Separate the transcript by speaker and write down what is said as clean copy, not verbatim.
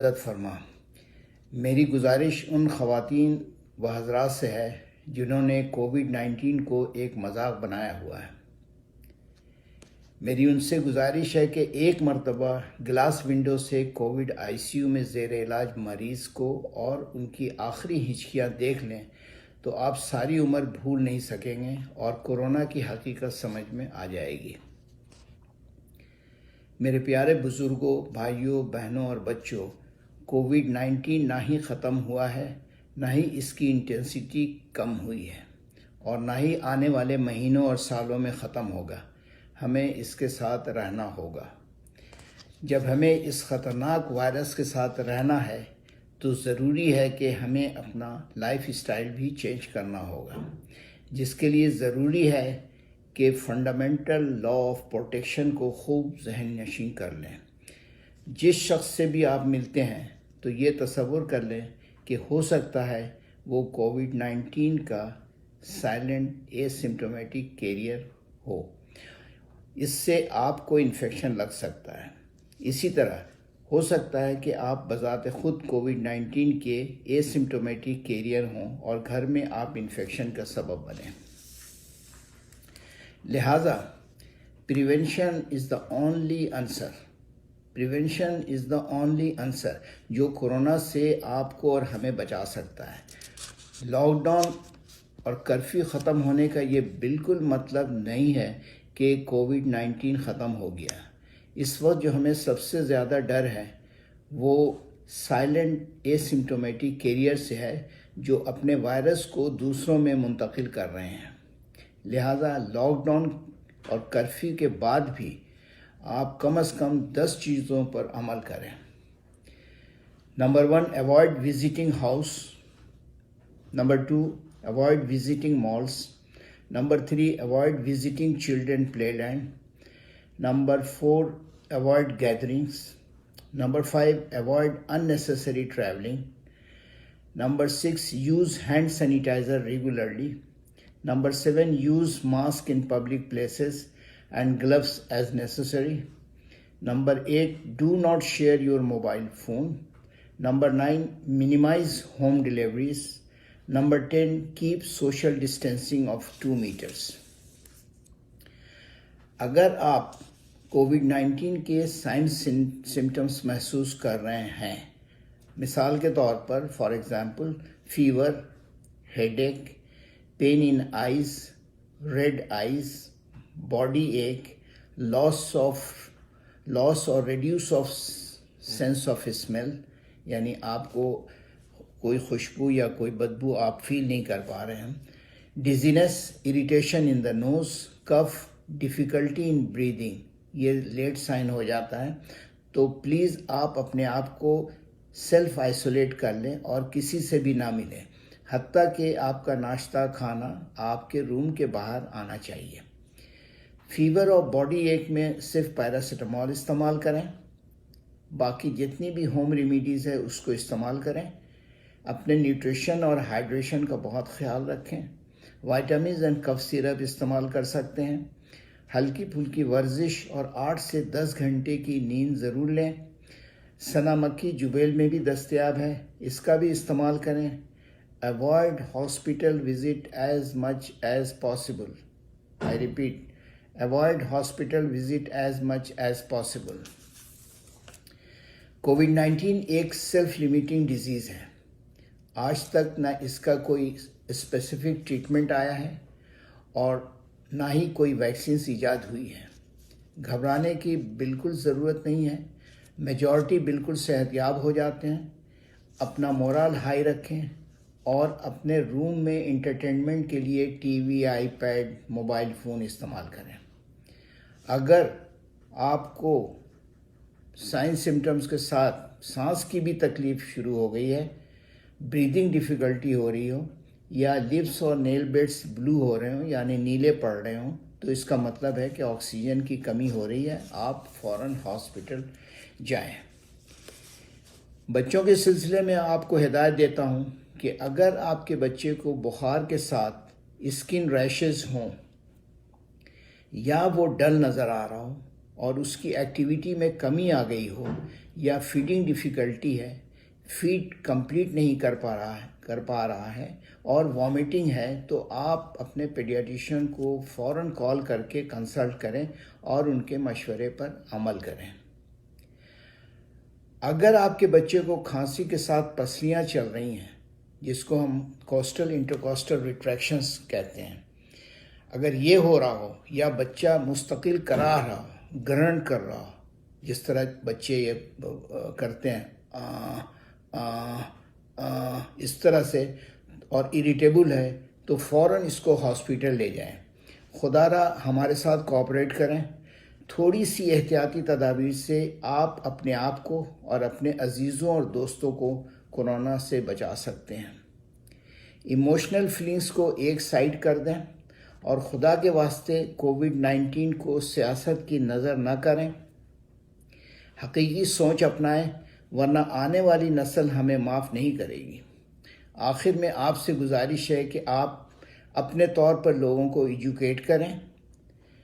Speaker 1: مدد فرما۔ میری گزارش ان خواتین و حضرات سے ہے جنہوں نے کووڈ-19 کو ایک مذاق بنایا ہوا ہے۔ میری ان سے گزارش ہے کہ ایک مرتبہ گلاس ونڈو سے کووڈ ICU میں زیر علاج مریض کو اور ان کی آخری ہچکیاں دیکھ لیں تو آپ ساری عمر بھول نہیں سکیں گے اور کورونا کی حقیقت سمجھ میں آ جائے گی۔ میرے پیارے بزرگوں، بھائیوں، بہنوں اور بچوں، کووڈ-19 نہ ہی ختم ہوا ہے، نہ ہی اس کی انٹینسٹی کم ہوئی ہے اور نہ ہی آنے والے مہینوں اور سالوں میں ختم ہوگا۔ ہمیں اس کے ساتھ رہنا ہوگا۔ جب ہمیں اس خطرناک وائرس کے ساتھ رہنا ہے تو ضروری ہے کہ ہمیں اپنا لائف اسٹائل بھی چینج کرنا ہوگا، جس کے لیے ضروری ہے کہ فنڈامنٹل لا آف پروٹیکشن کو خوب ذہن نشین کر لیں۔ جس شخص سے بھی آپ ملتے ہیں تو یہ تصور کر لیں کہ ہو سکتا ہے وہ کووڈ-19 کا سائلنٹ اے سمپٹومیٹک کیریئر ہو۔ اس سے آپ کو انفیکشن لگ سکتا ہے۔ اسی طرح ہو سکتا ہے کہ آپ بذات خود کووڈ-19 کے اے سمپٹومیٹک کیریئر ہوں اور گھر میں آپ انفیکشن کا سبب بنیں۔ لہٰذا prevention is the only answer. Prevention is the only answer جو کورونا سے آپ کو اور ہمیں بچا سکتا ہے۔ لاک ڈاؤن اور کرفیو ختم ہونے کا یہ بالکل مطلب نہیں ہے کہ کووڈ-19 ختم ہو گیا۔ اس وقت جو ہمیں سب سے زیادہ ڈر ہے وہ سائلنٹ اے سمپٹومیٹک کیریئر سے ہے جو اپنے وائرس کو دوسروں میں منتقل کر رہے ہیں۔ لہٰذا لاک ڈاؤن اور کرفیو کے بعد بھی آپ کم از کم 10 چیزوں پر عمل کریں۔ Number 1، avoid visiting house. Number 2، avoid visiting malls. Number 3، avoid visiting children play land. Number 4، avoid gatherings. Number 5، avoid unnecessary traveling۔ Number 6، use hand sanitiser regularly. Number 7, use mask in public places and gloves as necessary. Number 8, do not share your mobile phone. Number 9, minimize home deliveries. Number 10, keep social distancing of 2 meters. اگر آپ COVID-19 کے science symptoms محسوس کر رہے ہیں، مثال کے طور پر for example fever, headache, pain in eyes, red eyes, body ache, loss اور reduce of sense of smell, یعنی آپ کو کوئی خوشبو یا کوئی بدبو آپ فیل نہیں کر پا رہے ہیں، dizziness, irritation in the nose, cough, difficulty in breathing, یہ لیٹ سائن ہو جاتا ہے، تو پلیز آپ اپنے آپ کو سیلف آئسولیٹ کر لیں اور کسی سے بھی نہ ملیں، حتیٰ کہ آپ کا ناشتہ کھانا آپ کے روم کے باہر آنا چاہیے۔ فیور اور باڈی ایک میں صرف پیراسیٹامول استعمال کریں، باقی جتنی بھی ہوم ریمیڈیز ہے اس کو استعمال کریں۔ اپنے نیوٹریشن اور ہائیڈریشن کا بہت خیال رکھیں۔ وائٹامنز اینڈ کف سیرپ استعمال کر سکتے ہیں۔ ہلکی پھلکی ورزش اور 8 سے 10 گھنٹے کی نیند ضرور لیں۔ سنا مکھی جبیل میں بھی دستیاب ہے، اس کا بھی استعمال کریں۔ Avoid hospital visit as much as possible. I repeat, avoid hospital visit as much as possible. COVID-19 ایک سیلف لیمیٹنگ ڈیزیز ہے۔ آج تک نہ اس کا کوئی اسپیسیفک ٹریٹمنٹ آیا ہے اور نہ ہی کوئی ویکسینز ایجاد ہوئی ہے۔ گھبرانے کی بالکل ضرورت نہیں ہے۔ میجورٹی بالکل صحت یاب ہو جاتے ہیں۔ اپنا مورال ہائی رکھیں اور اپنے روم میں انٹرٹینمنٹ کے لیے TV, iPad, mobile phone استعمال کریں۔ اگر آپ کو سائنس سمٹمز کے ساتھ سانس کی بھی تکلیف شروع ہو گئی ہے، بریدنگ ڈیفیکلٹی ہو رہی ہو یا لپس اور نیل بیڈس بلو ہو رہے ہوں یعنی نیلے پڑ رہے ہوں، تو اس کا مطلب ہے کہ آکسیجن کی کمی ہو رہی ہے، آپ فوراً ہاسپٹل جائیں۔ بچوں کے سلسلے میں آپ کو ہدایت دیتا ہوں کہ اگر آپ کے بچے کو بخار کے ساتھ اسکن ریشز ہوں یا وہ ڈل نظر آ رہا ہو اور اس کی ایکٹیویٹی میں کمی آ گئی ہو یا فیڈنگ ڈیفیکلٹی ہے، فیڈ کمپلیٹ نہیں کر پا رہا ہے اور وامٹنگ ہے، تو آپ اپنے پیڈیاٹیشین کو فوراً کال کر کے کنسلٹ کریں اور ان کے مشورے پر عمل کریں۔ اگر آپ کے بچے کو کھانسی کے ساتھ پسلیاں چل رہی ہیں، جس کو ہم کوسٹل انٹرکوسٹل ریٹریکشنز کہتے ہیں، اگر یہ ہو رہا ہو یا بچہ مستقل کرا رہا ہو، گرنٹ کر رہا ہو، جس طرح بچے یہ کرتے ہیں اس طرح سے، اور اریٹیبل ہے، تو فوراً اس کو ہاسپیٹل لے جائیں۔ خدا را ہمارے ساتھ کوآپریٹ کریں۔ تھوڑی سی احتیاطی تدابیر سے آپ اپنے آپ کو اور اپنے عزیزوں اور دوستوں کو کورونا سے بچا سکتے ہیں۔ ایموشنل فیلنگز کو ایک سائڈ کر دیں اور خدا کے واسطے کووڈ-19 کو سیاست کی نظر نہ کریں، حقیقی سوچ اپنائیں، ورنہ آنے والی نسل ہمیں معاف نہیں کرے گی۔ آخر میں آپ سے گزارش ہے کہ آپ اپنے طور پر لوگوں کو ایجوکیٹ کریں